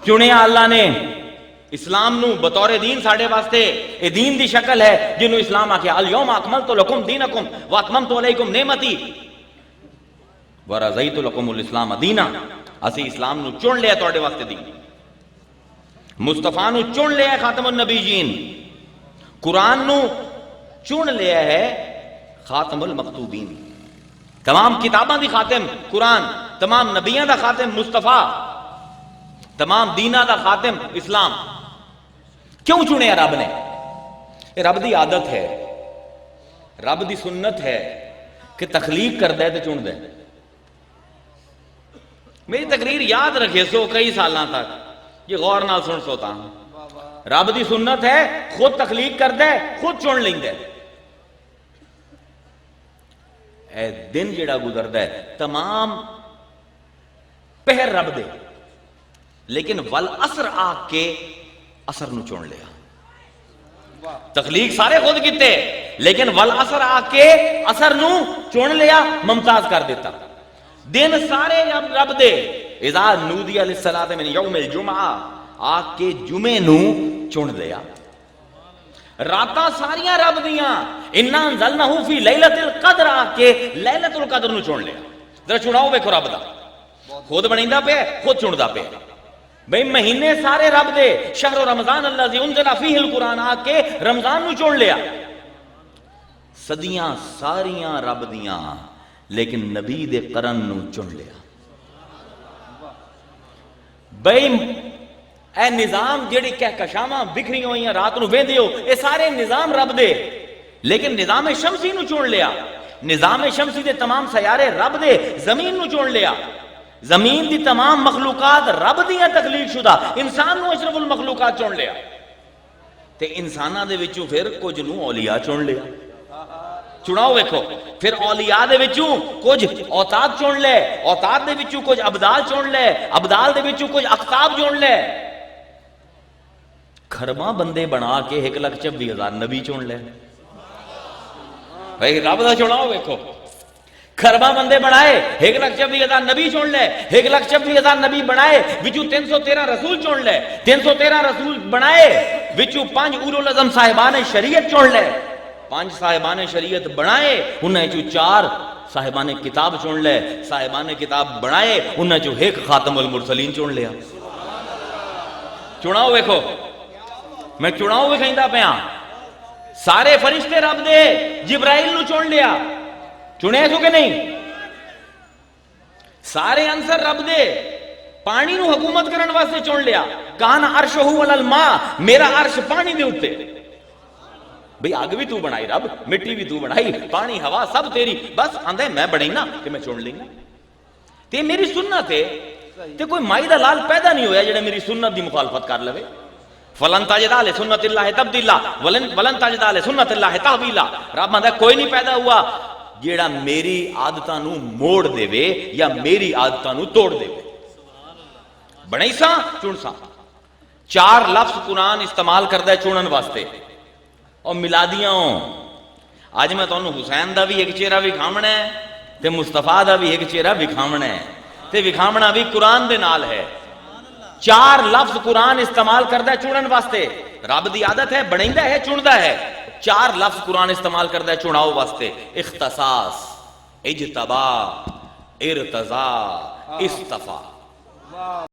چنیا اللہ نے اسلام نو بطور دین ساڑھے واسطے، اے دین دی شکل ہے جنہوں اسلام آکھیا الیوم اکملت لکم دینکم واتممت علیکم نعمتی ورضیت لکم الاسلام دینا۔ اسی اسلام نو چن لیا توڑے واسطے دین، مصطفیٰ نو چن لیا ہے خاتم النبیین، قرآن نو چن لیا ہے خاتم المکتوبین، تمام کتاباں دی خاتم قرآن، تمام نبیاں دا خاتم مصطفیٰ، تمام دینہ دا خاتم اسلام۔ کیوں چنے رب نے؟ رب دی عادت ہے، رب دی سنت ہے کہ تخلیق کر دے تو چن دے۔ میری تقریر یاد رکھے سو کئی سالاں تک، یہ غور نال سن سوتا ہوں۔ رب دی سنت ہے خود تخلیق کر دے خود چن لیں دے۔ اے دن جڑا گزر دے تمام پہر رب دے، لیکن والعصر آ کے اثر نو چن لیا۔ تخلیق سارے خود کیتے لیکن والعصر آ کے اثر نو چن لیا، ممتاز کر دیتا۔ دن سارے رب دے، اذا نودی للصلاۃ من یوم الجمعہ آ کے جمعے نو چن لیا۔ راتاں ساریاں رب دیاں، انا انزلنہ فی لیلۃ القدر آ کے لیلۃ القدر نو چن لیا۔ ذرا چناؤ ویکھو رب دا، خود بنیندا پہ خود چندا پہ۔ بھئی مہینے سارے رب دے، شہر رمضان الذی انزل فیہ القرآن آ کے رمضان نو چن لیا۔ صدیاں ساریاں رب دیاں لیکن نبی دے قرن نو چن لیا۔ بھئی اے نظام جیڑی کہکشاواں بکھری ہوئی ہیں رات نو ویندے ہو، اے سارے نظام رب دے لیکن نظام شمسی نو چن لیا۔ نظام شمسی دے تمام سیارے رب دے، زمین نو چن لیا۔ زمین دی تمام مخلوقات رب دیاں تخلیق شدہ، انسان نو اشرف المخلوقات چن لیا۔ تے انساناں دے وچوں پھر کچھ نو اولیاء چن لیا۔ چناؤ ویکھو، پھر اولیاء دے وچوں کچھ اوتاد چن لے، اوتاد دے وچوں کچھ ابدال چن لے، ابدال دے وچوں کچھ اقطاب چن لے۔ کھرباں بندے بنا کے 1,26,000 نبی چن لے۔ بھئی رب دا چناؤ ویکھو، کھرباں بندے بنائے 1,26,000 نبی چن لے، 1,26,000 نبی بنائے وچوں 313 رسول چن لے، 313 رسول بنائے وچوں 5 اولو العزم صاحبان شریعت چن لے، 5 صاحبان شریعت بنائے انہیں چوں 4 صاحبان کتاب چن لے، صاحبان کتاب بنائے انہیں چوں 1 خاتم المرسلین چن لیا۔ چناؤ ویکھو، میں چناؤ وکھائندا پیاں، سارے فرشتے رب دے، جبرائیل نو چن لیا۔ چنے سو کہ نہیں؟ سارے عنصر رب دے، پانی نو حکومت کرن واسطے چن لیا۔ کان عرشہ علی الماء، میرا عرش پانی دے اتے۔ بھئی آگ بھی تو بنائی رب، مٹی بھی تو بنائی، پانی ہوا سب تیری، بس آندھے میں بڑھیں نا کہ میں چن لیں گا۔ تے میری سنت ہے، تے کوئی مائی دا لال پیدا نہیں ہویا جڑے میری سنت دی مخالفت کر لوے۔ فلن تجد لسنت اللہ تبدیلا ولن تجد لسنت اللہ تحویلا۔ رب آندھا کوئی نہیں پیدا ہوا جیڑا میری عادتاں نو موڑ دے وے یا میری عادتاں نو توڑ دے وے۔ بڑھئی سا چن سا۔ 4 لفظ قرآن استعمال کردہ ہے چنن واسطے اور ملادیاں ہوں۔ آج میں تو انہوں حسین دا بھی ایک چہرہ وکھامنا ہے تے مصطفیٰ دا بھی ایک چہرہ وکھامنا ہے تے وکھامنا بھی قرآن دے نال ہے۔ 4 لفظ قرآن استعمال کردہ ہے چنن واسطے، رب دی عادت ہے بڑھائندہ ہے چندہ ہے۔ 4 لفظ قرآن استعمال کردہ ہے چناؤ واسطے، اختصاص، اجتبا، ارتضا، استفا۔